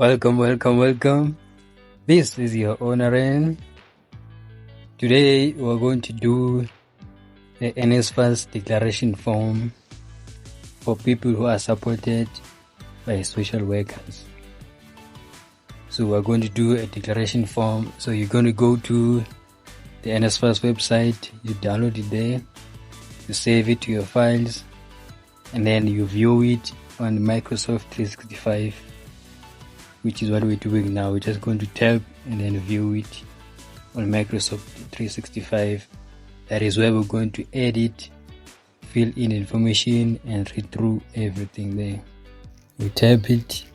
Welcome. This is your owner. Today we're going to do the NSFAS declaration form for people who are supported by social workers. So we're going to do a declaration form. So you're going to go to the NSFAS website, you download it there, you save it to your files, and then you view it on Microsoft 365, which is what we're doing now. We're just going to tap and then view it on Microsoft 365. That is where we're going to edit, fill in information, and read through everything there. We tap it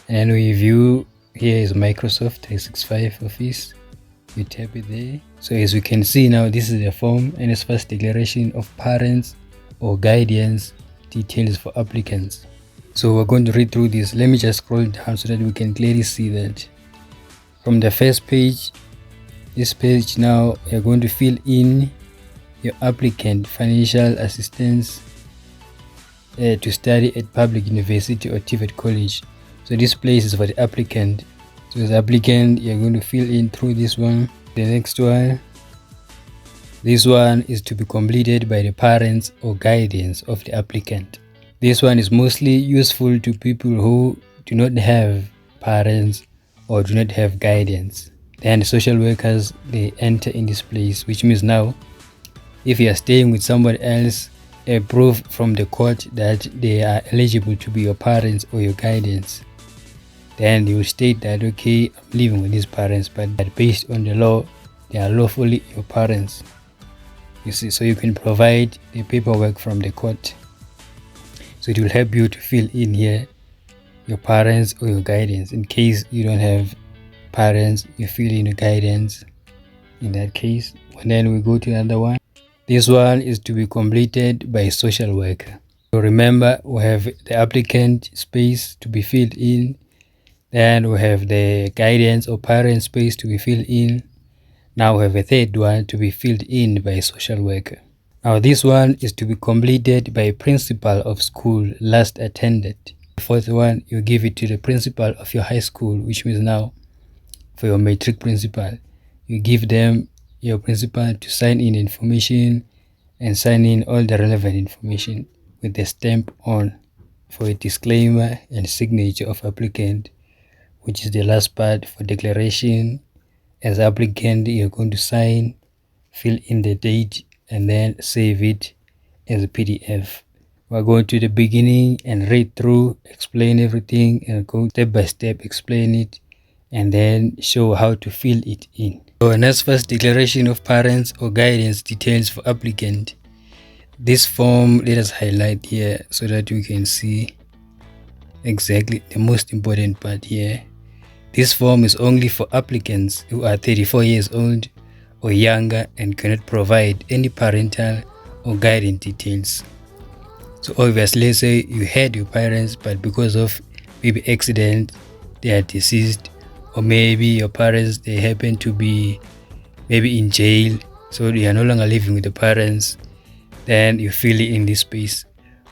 and then we view. Here is Microsoft 365 Office. We tap it there. So as we can see now, this is the form, NSFAS declaration of parents or guardians details for applicants. So we're going to read through this. Let me just scroll down so that we can clearly see that. From the first page, this page now, you're going to fill in your applicant financial assistance to study at public university or TVET college. So this place is for the applicant. So as applicant, you're going to fill in through this one. The next one, this one is to be completed by the parents or guardians of the applicant. This one is mostly useful to people who do not have parents or do not have guardians. Then social workers, they enter in this place, which means now if you are staying with somebody else, a proof from the court that they are eligible to be your parents or your guardians, then you state that, okay, I'm living with these parents, but based on the law, they are lawfully your parents. You see, so you can provide the paperwork from the court. So it will help you to fill in here your parents or your guardians. In case you don't have parents, you fill in your guardians in that case. And then we go to another one. This one is to be completed by a social worker. So remember, we have the applicant space to be filled in. Then we have the guardians or parent space to be filled in. Now we have a third one to be filled in by a social worker. Now this one is to be completed by a principal of school last attended. The fourth one, you give it to the principal of your high school, which means now for your matric principal, you give them your principal to sign in information and sign in all the relevant information with the stamp on for a disclaimer and signature of applicant, which is the last part for declaration. As applicant, you're going to sign, fill in the date, and then save it as a PDF. We're going to the beginning and read through, explain everything, and go step by step, explain it, and then show how to fill it in. So NSFAS declaration of parents or guardians details for applicant. This form, let us highlight here so that we can see exactly the most important part here. This form is only for applicants who are 34 years old or younger and cannot provide any parental or guardian details. So obviously, let's say you had your parents, but because of maybe accident, they are deceased, or maybe your parents, they happen to be maybe in jail, so they are no longer living with the parents, then you fill it in this space.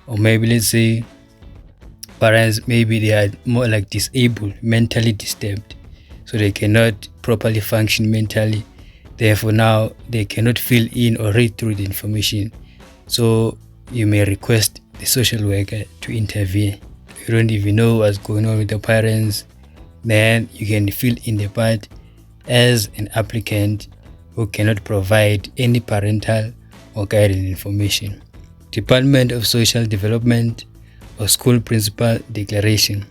Or maybe let's say parents, maybe they are more like disabled, mentally disturbed, so they cannot properly function mentally. Therefore now they cannot fill in or read through the information. So you may request the social worker to intervene. You don't even know what's going on with the parents, then you can fill in the part as an applicant who cannot provide any parental or guardian information. Department of Social Development or school principal declaration.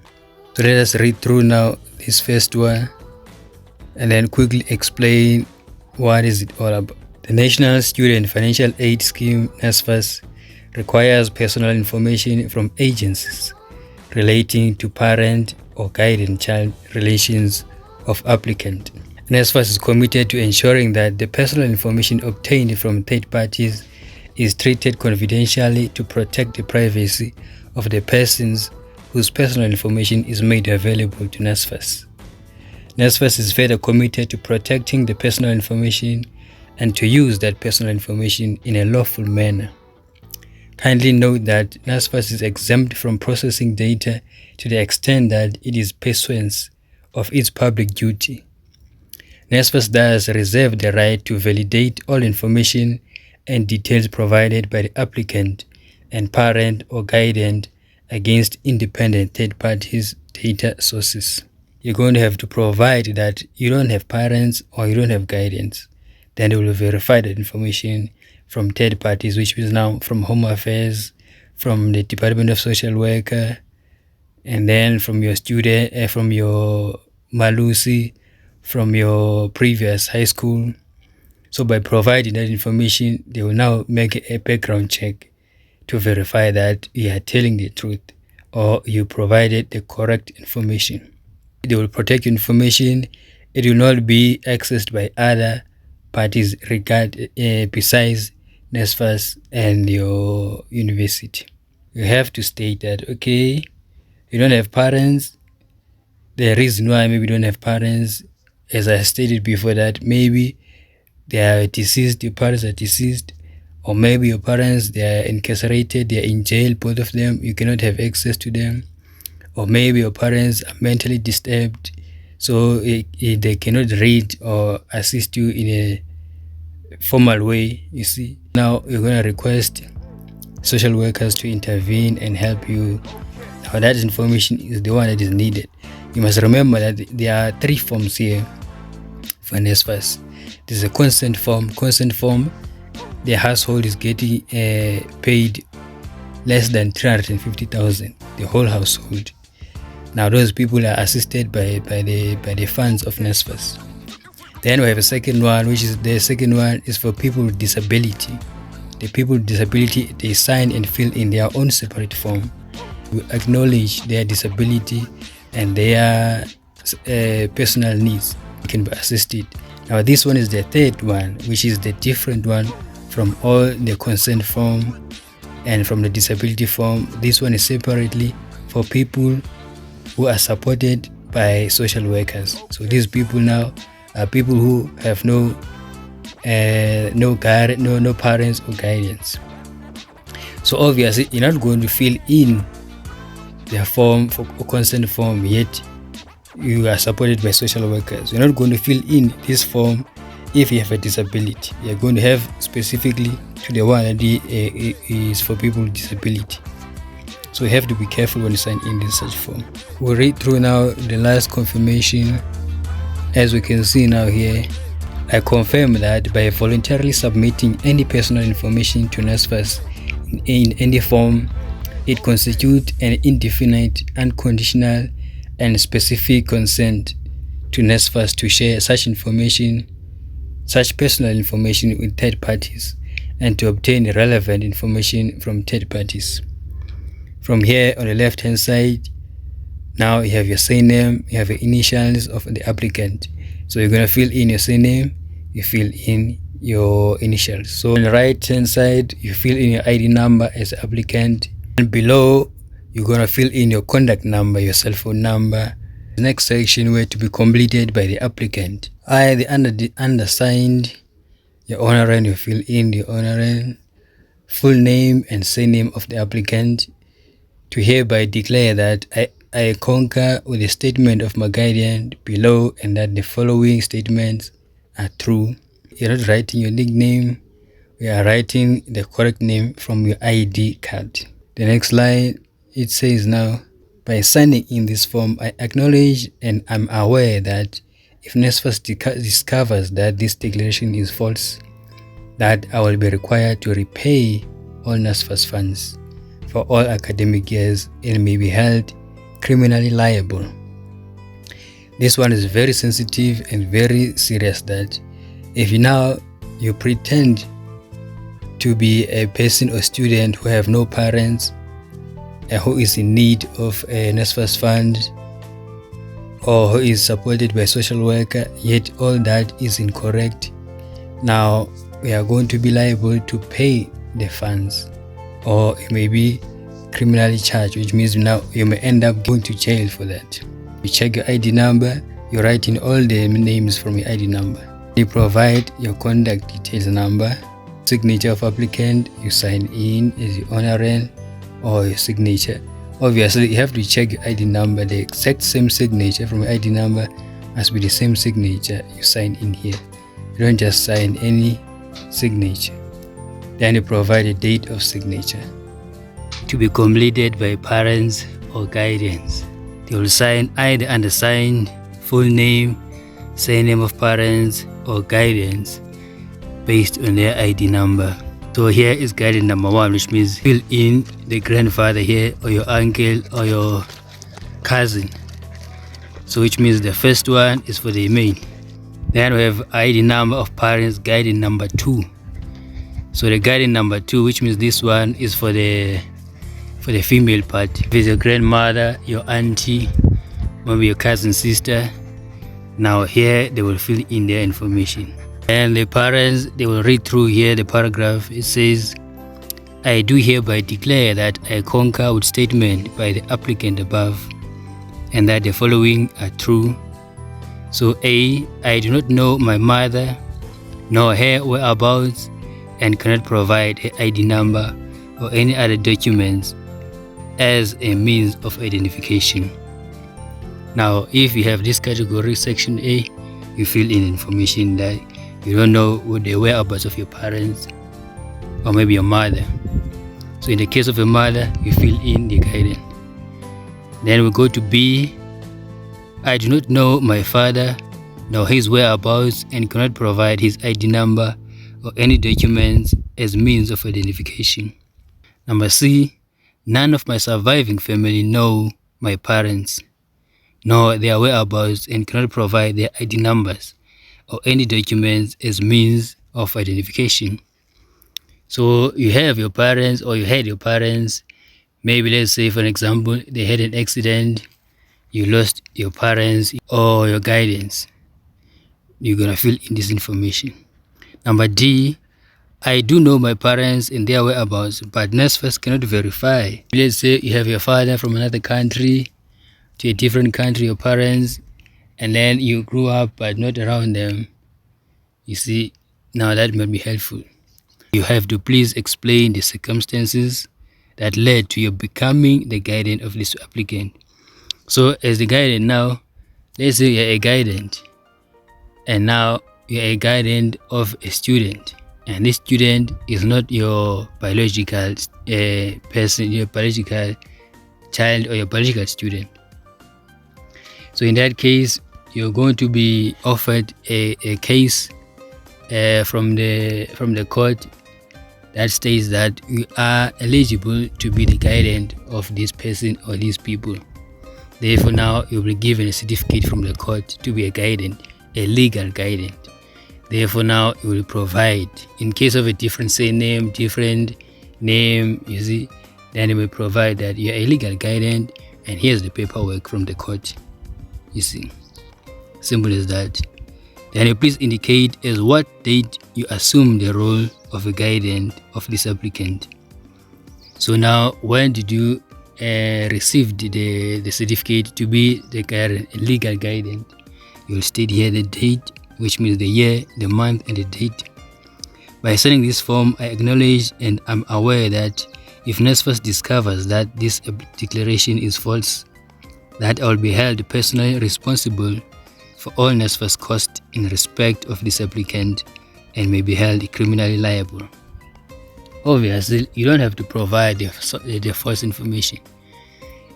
So let us read through now this first one and then quickly explain what is it all about. The National Student Financial Aid Scheme, NSFAS, requires personal information from agencies relating to parent or guardian child relations of applicant. NSFAS is committed to ensuring that the personal information obtained from third parties is treated confidentially to protect the privacy of the persons whose personal information is made available to NSFAS. NSFAS is further committed to protecting the personal information and to use that personal information in a lawful manner. Kindly note that NSFAS is exempt from processing data to the extent that it is pursuant of its public duty. NSFAS thus reserve the right to validate all information and details provided by the applicant and parent or guardian against independent third parties' data sources. You're going to have to provide that you don't have parents or you don't have guardians. Then they will verify that information from third parties, which is now from Home Affairs, from the Department of Social Worker, and then from your student, from your Malusi, from your previous high school. So by providing that information, they will now make a background check to verify that you are telling the truth or you provided the correct information. They will protect your information. It will not be accessed by other parties besides NSFAS and your university. You have to state that, okay, you don't have parents. The reason why maybe you don't have parents, as I stated before, that maybe they are deceased, your parents are deceased, or maybe your parents, they are incarcerated, they are in jail, both of them, you cannot have access to them, or maybe your parents are mentally disturbed, so they cannot read or assist you in a formal way, you see. Now you're going to request social workers to intervene and help you. Now that information is the one that is needed. You must remember that there are 3 forms here for NSFAS. There's a consent form. Consent form, the household is getting paid less than 350,000, the whole household. Now those people are assisted by the funds of NSFAS. Then we have a second one, which is the second one is for people with disability. The people with disability, they sign and fill in their own separate form. We acknowledge their disability and their personal needs. They can be assisted. Now this one is the third one, which is the different one from all the consent form and from the disability form. This one is separately for people who are supported by social workers. So these people now are people who have no parents or guardians. So obviously you're not going to fill in their form for consent form, yet you are supported by social workers. You're not going to fill in this form if you have a disability. You're going to have specifically to the one that is for people with disability. So you have to be careful when you sign in this such form. We'll read through now the last confirmation. As we can see now here, I confirm that by voluntarily submitting any personal information to NSFAS in any form, it constitutes an indefinite, unconditional, and specific consent to NSFAS to share such information, such personal information with third parties, and to obtain relevant information from third parties. From here on the left hand side, now you have your surname, you have the initials of the applicant. So you're going to fill in your surname, you fill in your initials. So on the right hand side, you fill in your ID number as applicant, and below you're going to fill in your contact number, your cell phone number. The next section were to be completed by the applicant. I, the undersigned, your honorarium, you fill in the honorarium, full name and surname of the applicant, to hereby declare that I concur with the statement of my guardian below and that the following statements are true. You're not writing your nickname, we are writing the correct name from your ID card. The next line, it says now, by signing in this form, I acknowledge and I'm aware that if NSFAS discovers that this declaration is false, that I will be required to repay all NSFAS funds for all academic years and may be held criminally liable. This one is very sensitive and very serious, that if you pretend to be a person or student who have no parents and who is in need of a NSFAS fund or who is supported by social worker, yet all that is incorrect, now we are going to be liable to pay the funds, or it may be criminally charged, which means now you may end up going to jail for that. You check your ID number, you write in all the names from your ID number. You provide your contact details number, signature of applicant, you sign in as your honorarium or your signature Obviously, you have to check your ID number. The exact same signature from your ID number must be the same signature you sign in here. You don't just sign any signature. Then you provide a date of signature to be completed by parents or guardians. They will sign either undersigned, full name, surname of parents or guardians based on their ID number. So here is guardian number 1, which means fill in the grandfather here or your uncle or your cousin. So which means the first one is for the male. Then we have ID number of parents, guardian number 2. So the guardian number 2, which means this one is for the female part. If it's your grandmother, your auntie, maybe your cousin, sister, now here they will fill in their information. And the parents, they will read through here the paragraph. It says, I do hereby declare that I concur with statement by the applicant above and that the following are true. So A, I do not know my mother nor her whereabouts and cannot provide her ID number or any other documents as a means of identification. Now, if you have this category, section A, you fill in information that you don't know what the whereabouts of your parents or maybe your mother. So in the case of a mother, you fill in the guidance. Then we go to B. I do not know my father nor his whereabouts and cannot provide his ID number or any documents as means of identification. Number C. None of my surviving family know my parents nor their whereabouts and cannot provide their ID numbers or any documents as means of identification. So you have your parents or you had your parents, maybe let's say for an example, they had an accident, you lost your parents or your guidance. You're going to fill in this information. Number D, I do know my parents and their whereabouts, but NSFAS cannot verify. Let's say you have your father from another country to a different country, your parents, and then you grew up but not around them. You see, now that might be helpful. You have to please explain the circumstances that led to your becoming the guardian of this applicant. So as the guardian now, let's say you're a guardian, and now you're a guardian of a student, and this student is not your biological person, your biological child or your biological student. So in that case, you're going to be offered a case from the court that states that you are eligible to be the guardian of this person or these people. Therefore, now you'll be given a certificate from the court to be a guardian, a legal guardian. Therefore, now you will provide, in case of a different surname, different name, you see, then you will provide that you're a legal guardian and here's the paperwork from the court. You see, simple as that. Then you please indicate as what date you assume the role of a guardian of this applicant. So now, when did you receive the certificate to be the legal guardian? You'll state here the date, which means the year, the month, and the date. By signing this form, I acknowledge and I'm aware that if NSFAS discovers that this declaration is false, that I will be held personally responsible for all NSFAS costs in respect of this applicant and may be held criminally liable. Obviously, you don't have to provide the false information.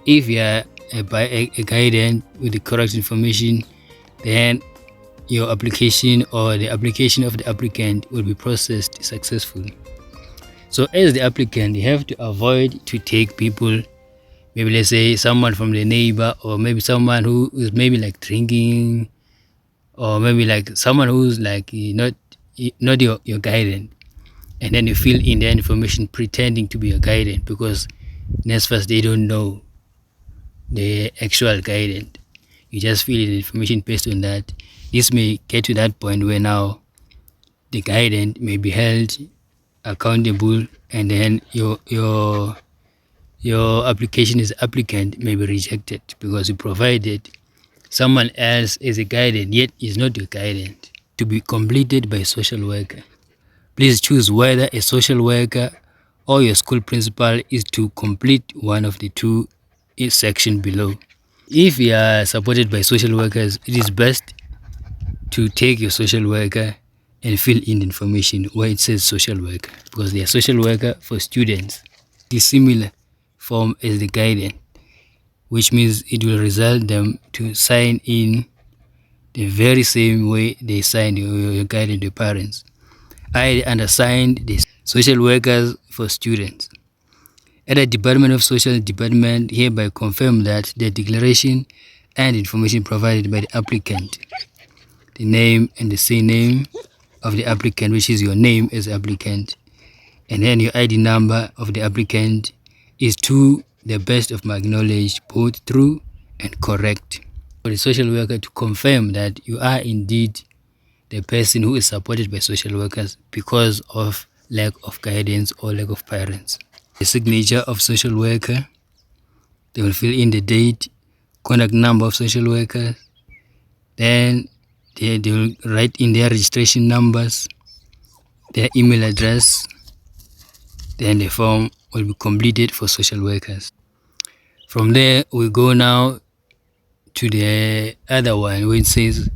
If you are a guardian with the correct information, then your application or the application of the applicant will be processed successfully. So as the applicant, you have to avoid to take people, maybe let's say someone from the neighbor, or maybe someone who is maybe like drinking, or maybe like someone who's like not your guardian, and then you fill in the information pretending to be your guardian, because NSFAS, they don't know the actual guardian. You just fill in the information based on that. This may get to that point where now the guardian may be held accountable, and then your application as applicant may be rejected because you provided someone else as a guardian, yet is not your guardian. To be completed by a social worker, please choose whether a social worker or your school principal is to complete one of the two section below. If you are supported by social workers, it is best to take your social worker and fill in the information where it says social worker, because they are social worker for students. The similar form as the guidance, which means it will result them to sign in the very same way they signed your guidance to parents. I undersigned the social workers for students. At the Department of Social Department hereby confirm that the declaration and information provided by the applicant, the name and the surname of the applicant, which is your name as applicant, and then your ID number of the applicant, is to the best of my knowledge both true and correct. For the social worker to confirm that you are indeed the person who is supported by social workers because of lack of guidance or lack of parents. The signature of social worker, they will fill in the date, contact number of social workers, then they will write in their registration numbers, their email address, then the form will be completed for social workers. From there, we go now to the other one where it says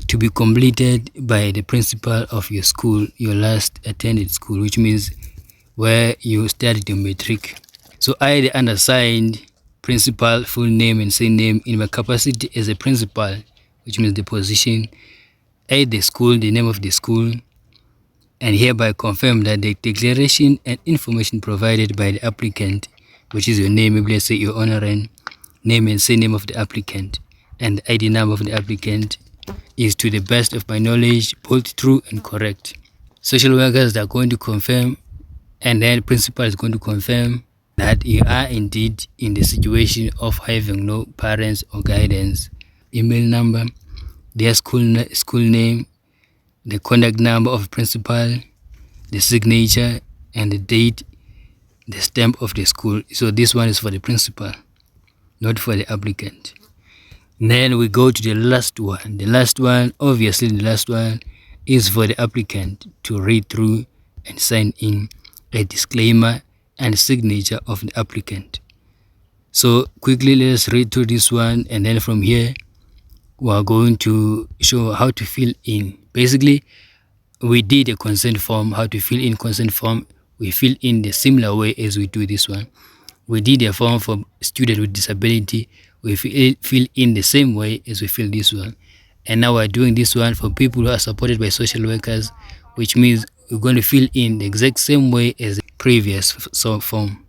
to be completed by the principal of your school, your last attended school, which means where you studied your matric. So I, the undersigned principal, full name and surname, in my capacity as a principal, which means the position, I, the school, the name of the school, and hereby confirm that the declaration and information provided by the applicant, which is your name, maybe let's say your honorarium, name and surname of the applicant, and the ID number of the applicant, is to the best of my knowledge both true and correct. Social workers are going to confirm, and then principal is going to confirm that you are indeed in the situation of having no parents or guidance. Email number, their school name, the contact number of principal, the signature, and the date, the stamp of the school. So this one is for the principal, not for the applicant. Then we go to the last one. The last one, obviously the last one, is for the applicant to read through and sign in a disclaimer and signature of the applicant. So quickly let's read through this one, and then from here we are going to show how to fill in. Basically, we did a consent form. How to fill in consent form, we fill in the similar way as we do this one. We did a form for student with disability, we fill in the same way as we fill this one. And now we're doing this one for people who are supported by social workers, which means we're going to fill in the exact same way as the previous form.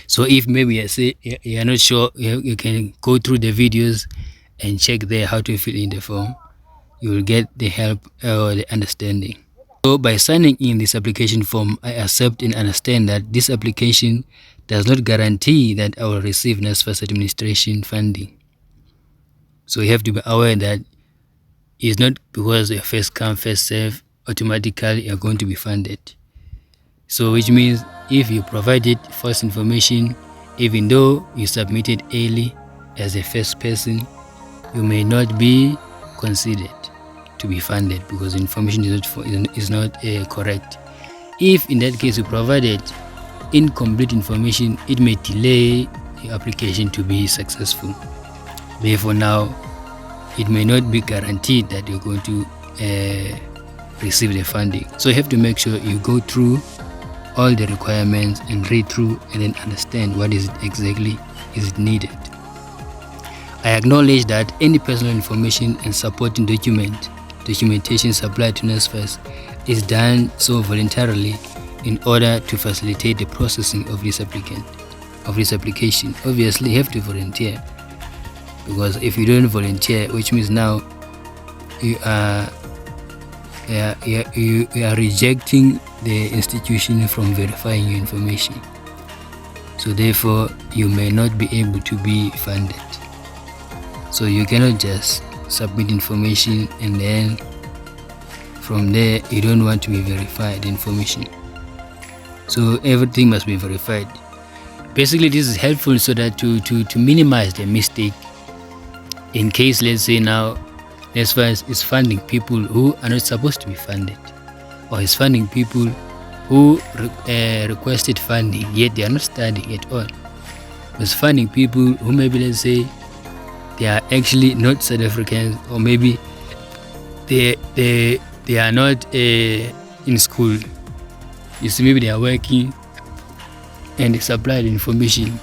So if maybe you say you're not sure, you can go through the videos and check there how to fill in the form. You will get the help or the understanding. So by signing in this application form, I accept and understand that this application does not guarantee that I will receive NSFAS administration funding. So you have to be aware that it's not because you're first come, first serve, automatically you're going to be funded. So which means if you provided false information, even though you submitted early as a first person, you may not be considered to be funded because information is not correct. If in that case you provided incomplete information, it may delay your application to be successful. Therefore now it may not be guaranteed that you're going to receive the funding. So you have to make sure you go through all the requirements and read through and then understand what is exactly is needed. I acknowledge that any personal information and supporting documentation supplied to NSFAS is done so voluntarily in order to facilitate the processing of this application. Obviously you have to volunteer, because if you don't volunteer, which means now you are rejecting the institution from verifying your information. So therefore you may not be able to be funded. So you cannot just submit information and then from there you don't want to be verified information. So everything must be verified. Basically this is helpful so that to minimize the mistake in case, let's say now NSFAS is funding people who are not supposed to be funded, or is funding people who requested funding yet they are not studying at all. was finding people who maybe, let's say, they are actually not South Africans, or maybe they are not in school. You see, maybe they are working and they supply the information,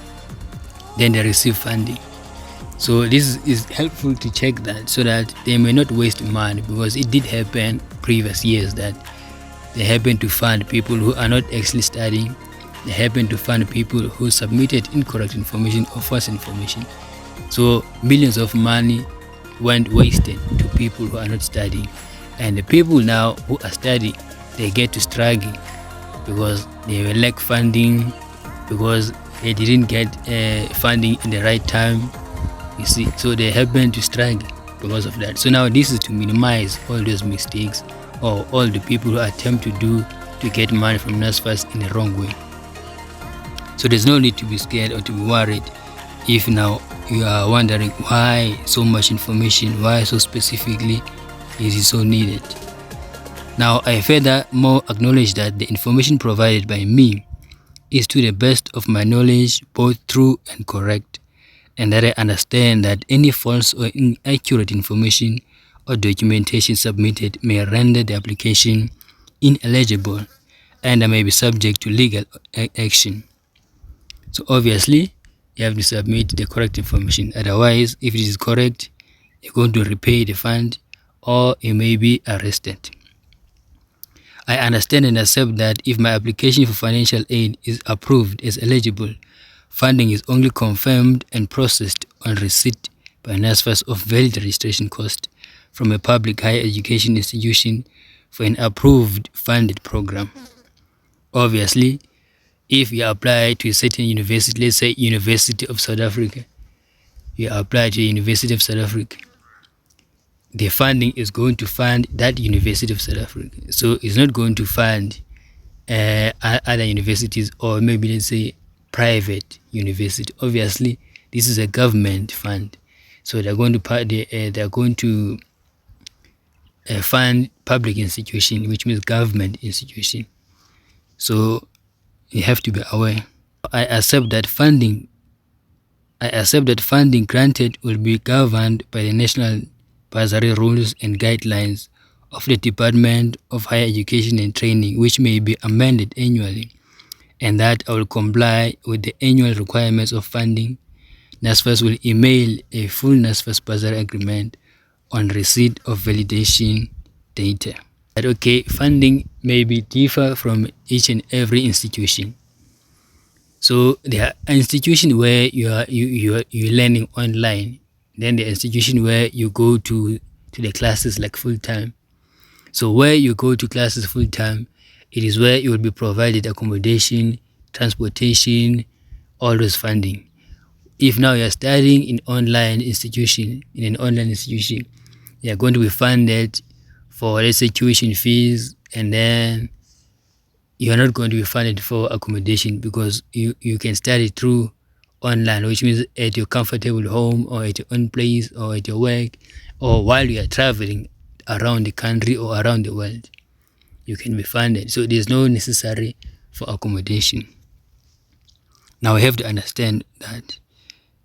then they receive funding. So this is helpful to check that, so that they may not waste money, because it did happen previous years that they happen to fund people who are not actually studying. They happen to fund people who submitted incorrect information or false information. So millions of money went wasted to people who are not studying, and the people now who are studying, they get to struggle because they lack funding, because they didn't get funding in the right time. You see, so they happen to struggle because of that. So now this is to minimize all those mistakes, or all the people who attempt to get money from NSFAS in the wrong way. So there's no need to be scared or to be worried if now you are wondering why so much information, why so specifically is it so needed. Now I furthermore acknowledge that the information provided by me is to the best of my knowledge, both true and correct, and that I understand that any false or inaccurate information or documentation submitted may render the application ineligible, and I may be subject to legal action. So obviously, you have to submit the correct information. Otherwise, if it is correct, you're going to repay the fund, or you may be arrested. I understand and accept that if my application for financial aid is approved as eligible, funding is only confirmed and processed on receipt by NSFAS of valid registration cost from a public higher education institution for an approved funded program. Obviously, if you apply to a certain university, let's say University of South Africa, you apply to the University of South Africa, the funding is going to fund that University of South Africa. So it's not going to fund other universities, or maybe let's say private university. Obviously, this is a government fund, so they're going to fund public institution, which means government institution. So you have to be aware. I accept that funding granted will be governed by the national bursary rules and guidelines of the Department of Higher Education and Training, which may be amended annually, and that I will comply with the annual requirements of funding. NSFAS will email a full NSFAS bursary agreement on receipt of validation data. But okay, funding may be differ from each and every institution. So there are institutions where you're learning online, then the institution where you go to the classes like full time. So where you go to classes full time, it is where you will be provided accommodation, transportation, all those funding. If now you are studying in an online institution, you are going to be funded for, let's say, tuition fees, and then you are not going to be funded for accommodation, because you can study through online, which means at your comfortable home, or at your own place, or at your work, or while you are traveling around the country or around the world, you can be funded. So there's no necessary for accommodation. Now we have to understand that.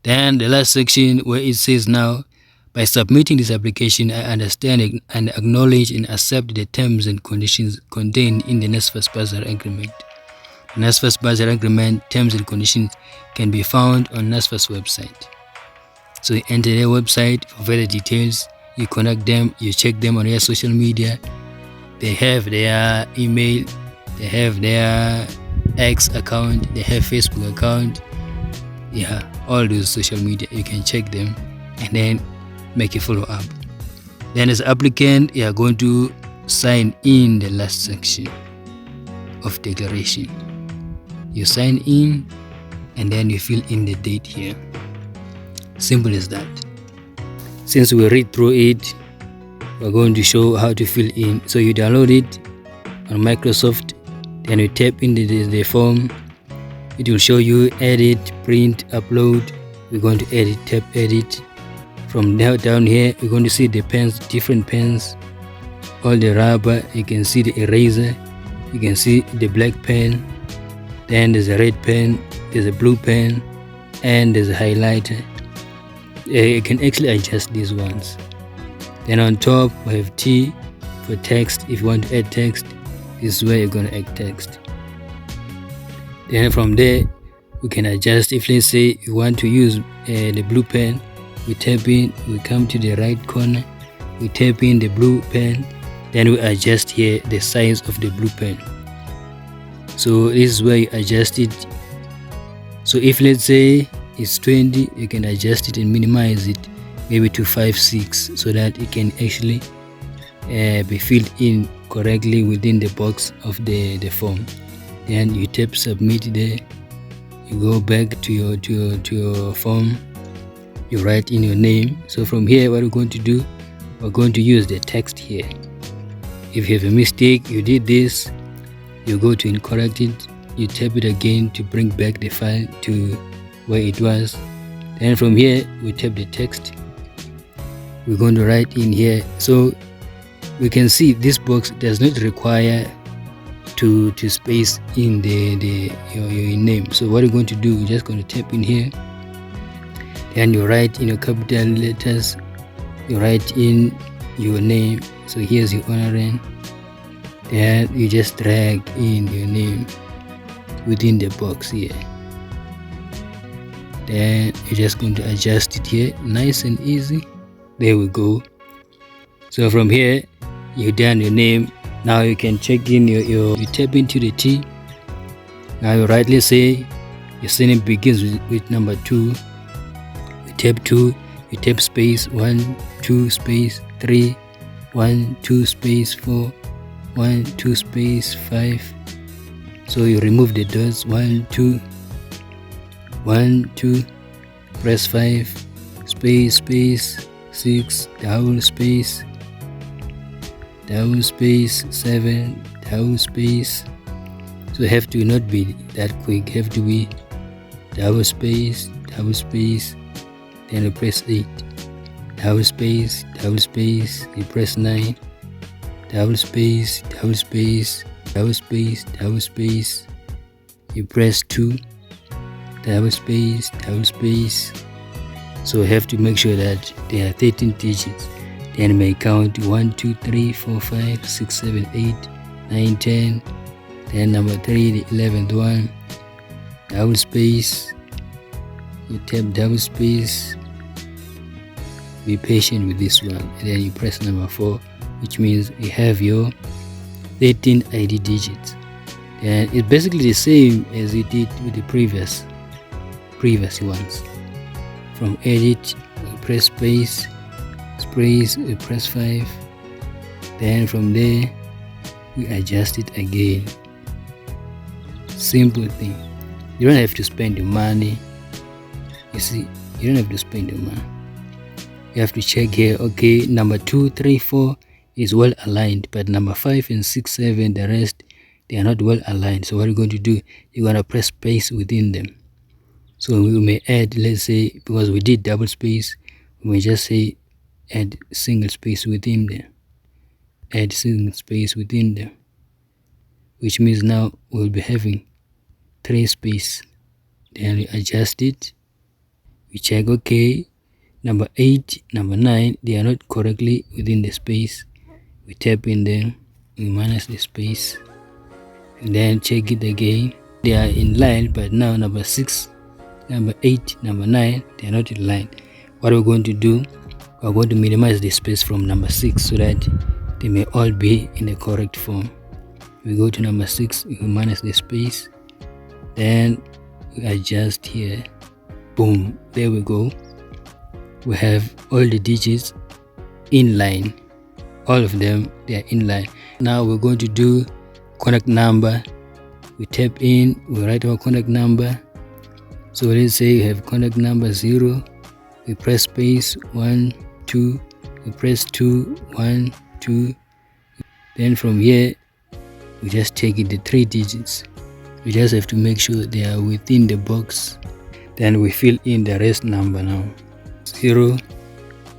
Then the last section where it says now, by submitting this application, I understand and acknowledge and accept the terms and conditions contained in the NSFAS bursary agreement. The NSFAS bursary agreement terms and conditions can be found on NSFAS website. So you enter their website for further details. You connect them, you check them on their social media. They have their email, they have their X account, they have Facebook account. Yeah, all those social media, you can check them and then make a follow-up. Then as applicant, you are going to sign in the last section of declaration. You sign in and then you fill in the date here. Simple as that. Since we read through it, we're going to show how to fill in. So you download it on Microsoft, then you tap into the form. It will show you edit, print, upload. We're going to edit, tap edit. From down here, we're going to see the pens, different pens, all the rubber. You can see the eraser, you can see the black pen, then there's a red pen, there's a blue pen, and there's a highlighter. You can actually adjust these ones. Then on top we have T for text. If you want to add text, this is where you're going to add text. Then from there we can adjust. If let's say you want to use the blue pen, we tap in, we come to the right corner, we tap in the blue pen, then we adjust here the size of the blue pen. So this is where you adjust it. So if let's say it's 20, you can adjust it and minimize it maybe to 5-6 so that it can actually be filled in correctly within the box of the form. Then you tap submit there, you go back to your form, you write in your name. So from here what we're going to do, we're going to use the text here. If you have a mistake, you did this, you go to incorrected, you tap it again to bring back the file to where it was. Then from here we tap the text, we're going to write in here. So we can see this box does not require to space in your name. So what you're going to do, you're just going to tap in here, then you write in your capital letters, you write in your name. So here's your honorarium, then you just drag in your name within the box here. Then you're just going to adjust it here, nice and easy. There we go. So from here you done your name. Now you can check in you tap into the T. Now you rightly say your surname begins with number 2. You tap 2, you tap space 1, 2 space 3, 1, 2 space 4, 1, 2 space 5. So you remove the dots, 1, 2, 1, 2, press 5, space, 6, double space, 7, double space. So have to not be that quick, have to be double space, then you press 8, double space, you press 9, double space, you press 2, double space. So you have to make sure that there are 13 digits. Then you may count 1, 2, 3, 4, 5, 6, 7, 8, 9, 10. Then number 3, the 11th one, double space, you tap double space. Be patient with this one, and then you press number 4, which means you have your 13 ID digits. And it's basically the same as you did with the previous ones. From edit, you press space, you press 5. Then from there we adjust it again. Simple thing. You don't have to spend your money. You see, you don't have to spend your money. You have to check here, okay, number 2, 3, 4 is well aligned, but number 5 and 6, 7, the rest, they are not well aligned. So what you're going to do, you're going to press space within them. So we may add, let's say, because we did double space, we may just say add single space within them. Add single space within them, which means now we'll be having 3 space. Then we adjust it. We check, okay, number 8, number 9, they are not correctly within the space. We tap in them, we minus the space, and then check it again. They are in line, but now number 6, number 8, number 9, they are not in line. What we're going to do, we're going to minimize the space from number 6 so that they may all be in the correct form. We go to number 6, we minus the space, then we adjust here. Boom, there we go. We have all the digits in line. All of them, they are in line. Now we're going to do contact number. We tap in, we write our contact number. So let's say you have contact number 0. We press space 1, 2. We press 2, 1, 2. Then from here, we just take it the 3 digits. We just have to make sure they are within the box. Then we fill in the rest number now. 0,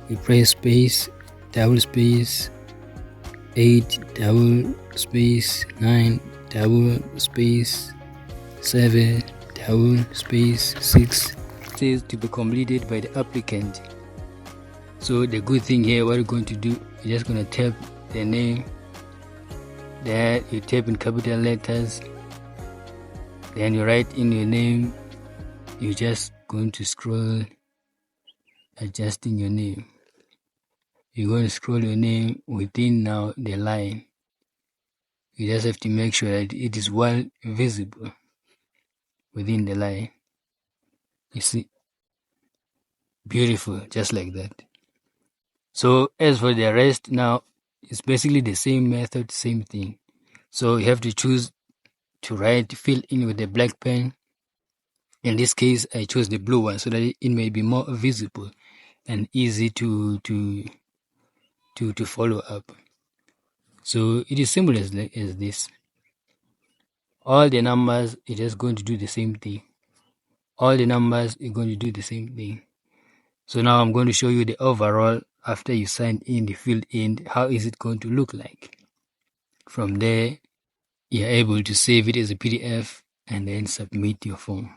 we press space, double space, 8, double space, 9, double space, 7, double space, 6, says to be completed by the applicant. So the good thing here, what you're going to do, you're just going to tap the name, then you type in capital letters, then you write in your name. You're just going to scroll, adjusting your name. You're going to scroll your name within now the line. You just have to make sure that it is well visible within the line. You see, beautiful, just like that. So as for the rest now, it's basically the same method, same thing. So you have to choose to fill in with the black pen. In this case, I chose the blue one so that it may be more visible and easy to follow up. So it is simple as this. All the numbers, it is going to do the same thing. All the numbers are going to do the same thing. So now I'm going to show you the overall after you signed in, the filled in, how is it going to look like. From there, you're able to save it as a PDF and then submit your form.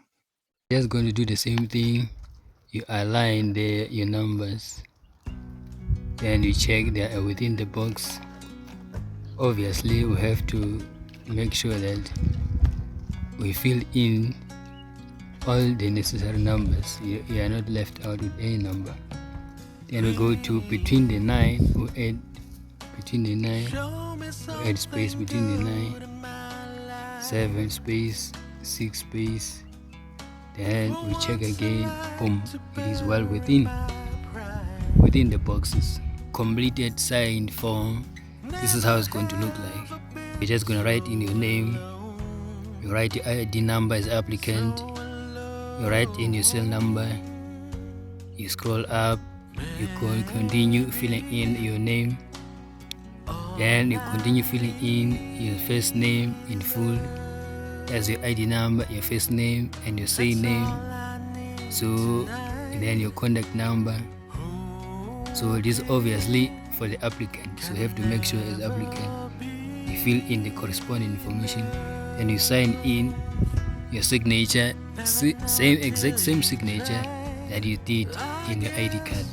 Just going to do the same thing. You align your numbers, then you check they are within the box. Obviously, we have to make sure that we fill in all the necessary numbers. You are not left out with any number. Then we go to between the 9, we add between the 9, we add space between the 9, 7 space, 6 space, then we check again, boom, it is well within the boxes. Completed signed form, this is how it's going to look like. You're just going to write in your name, you write your ID number as applicant, you write in your cell number, you scroll up, you continue filling in your name, then you continue filling in your first name in full as your ID number, your first name and your second name, and then your contact number. So it is obviously for the applicant, so you have to make sure as applicant you fill in the corresponding information and you sign in your signature, exact same signature that you did in your ID card.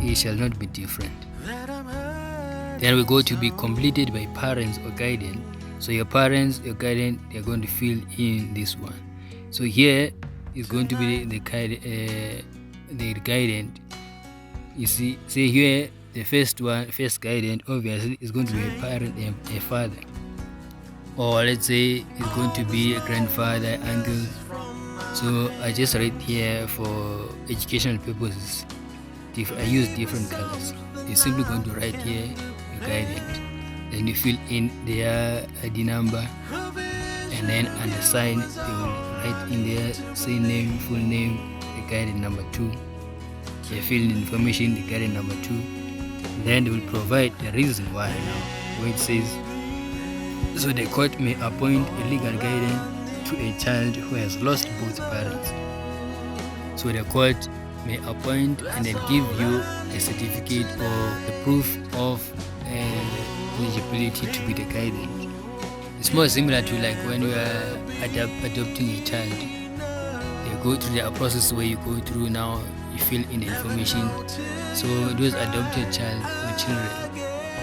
It shall not be different. Then we go to be completed by parents or guardian. So your parents, your guardian, they're going to fill in this one. So here is going to be the guardian. You see here, the first guardian obviously is going to be a parent and a father. Or let's say it's going to be a grandfather, uncle. So I just write here for educational purposes. I use different colors. You're simply going to write here your guardian. Then you fill in their ID number, and then undersign, they will write in their same name, full name, the guardian number 2. They fill in information, the guardian number 2. Then they will provide the reason why now, where it says, so the court may appoint a legal guardian to a child who has lost both parents. So the court may appoint and then give you a certificate or a proof of eligibility to be the guardian. It's more similar to like when you are adopting a child. They go through the process where you go through now, you fill in the information. So those adopted child or children,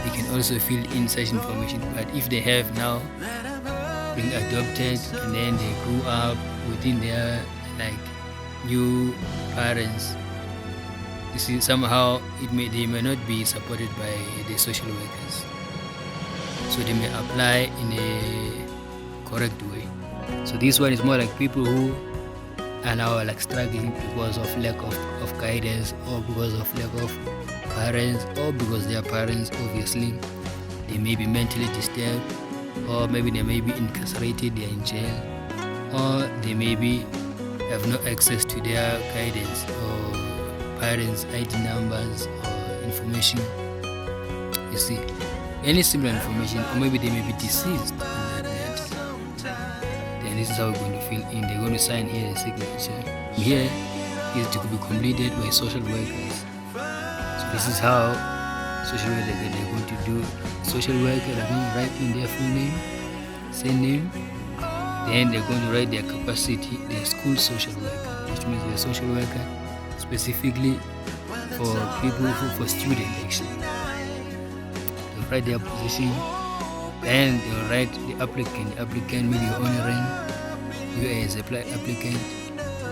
they can also fill in such information. But if they have now been adopted and then they grew up within their like new parents, you see, somehow they may not be supported by the social workers. So they may apply in a correct way. So this one is more like people who are now like struggling because of lack of guidance, or because of lack of parents, or because their parents obviously they may be mentally disturbed, or maybe they may be incarcerated, they are in jail, or they maybe have no access to their guidance or parents' ID numbers or information. You see, any similar information, or maybe they may be deceased in that net. Then this is how we're going to fill in. They're going to sign here the signature. Here is to be completed by social workers. So this is how social workers they're going to do. Social worker are going to write in their full name, same name. Then they're going to write their capacity, their school social worker. which means you're a social worker, specifically for students actually. They'll write their position, then they'll write the applicant. The applicant means your honoring, you as a applicant.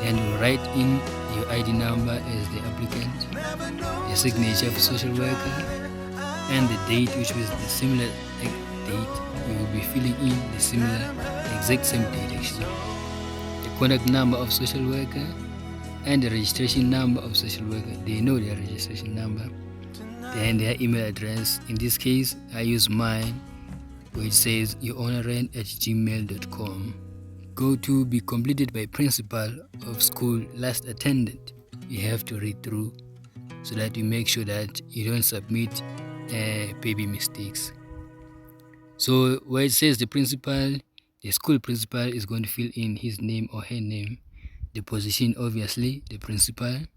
Then you'll write in your ID number as the applicant, your signature for social worker, and the date, which was the similar date. You will be filling in the similar, exact same date actually. The contact number of social worker and the registration number of social worker. They know their registration number. Then their email address. In this case, I use mine, which says yourhonorand@gmail.com. Go to be completed by principal of school last attended. You have to read through so that you make sure that you don't submit baby mistakes. So where it says the principal, the school principal is going to fill in his name or her name, the position obviously, the principal,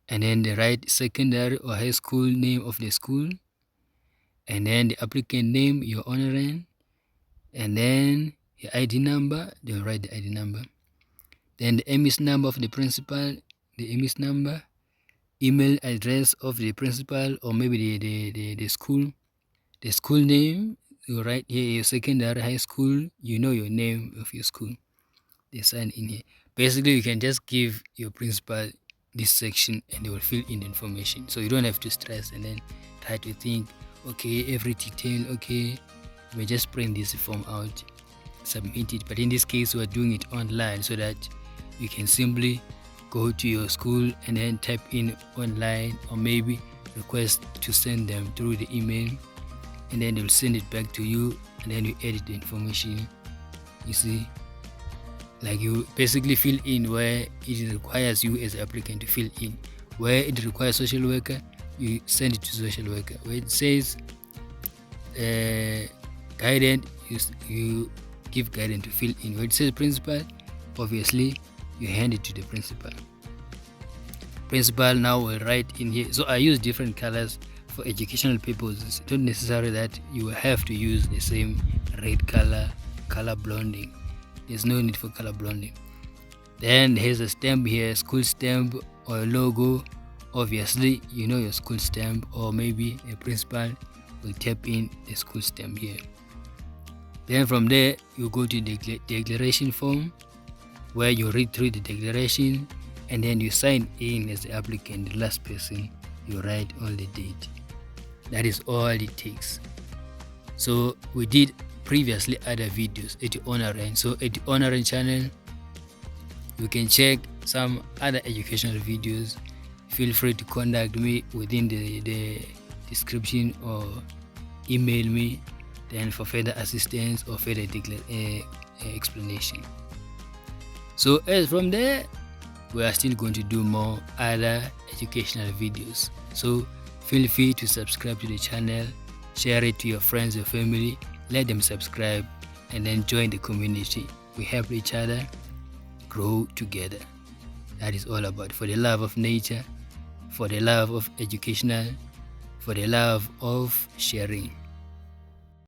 and then the right secondary or high school name of the school, and then the applicant name, your honorand, and then your ID number, they'll write the ID number. Then the MIS number of the principal, the MIS number, email address of the principal or maybe the school name, you write here your secondary, high school, you know your name of your school. They sign in here. Basically, you can just give your principal this section and they will fill in the information. So you don't have to stress and then try to think, okay, every detail, okay, you may just print this form out, submit it. But in this case, we are doing it online so that you can simply go to your school and then type in online or maybe request to send them through the email, and then they will send it back to you, and then you edit the information. You see, like you basically fill in where it requires you as an applicant to fill in. Where it requires social worker, you send it to social worker. Where it says guidance, you give guidance to fill in. Where it says principal, obviously you hand it to the principal. Principal now will write in here. So I use different colors for educational purposes. It's not necessary that you have to use the same red color blending. There's no need for color blending. Then there's a stamp here, school stamp or a logo. Obviously, you know your school stamp, or maybe a principal will tap in the school stamp here. Then from there, you go to the declaration form where you read through the declaration and then you sign in as the applicant, the last person. You write all the date. That is all it takes. So we did previously other videos at the Honorand. So at the Honorand channel, you can check some other educational videos. Feel free to contact me within the description or email me then for further assistance or further explanation. So as from there, we are still going to do more other educational videos. So feel free to subscribe to the channel, share it to your friends or family, let them subscribe, and then join the community. We help each other grow together. That is all about, for the love of nature, for the love of educational, for the love of sharing.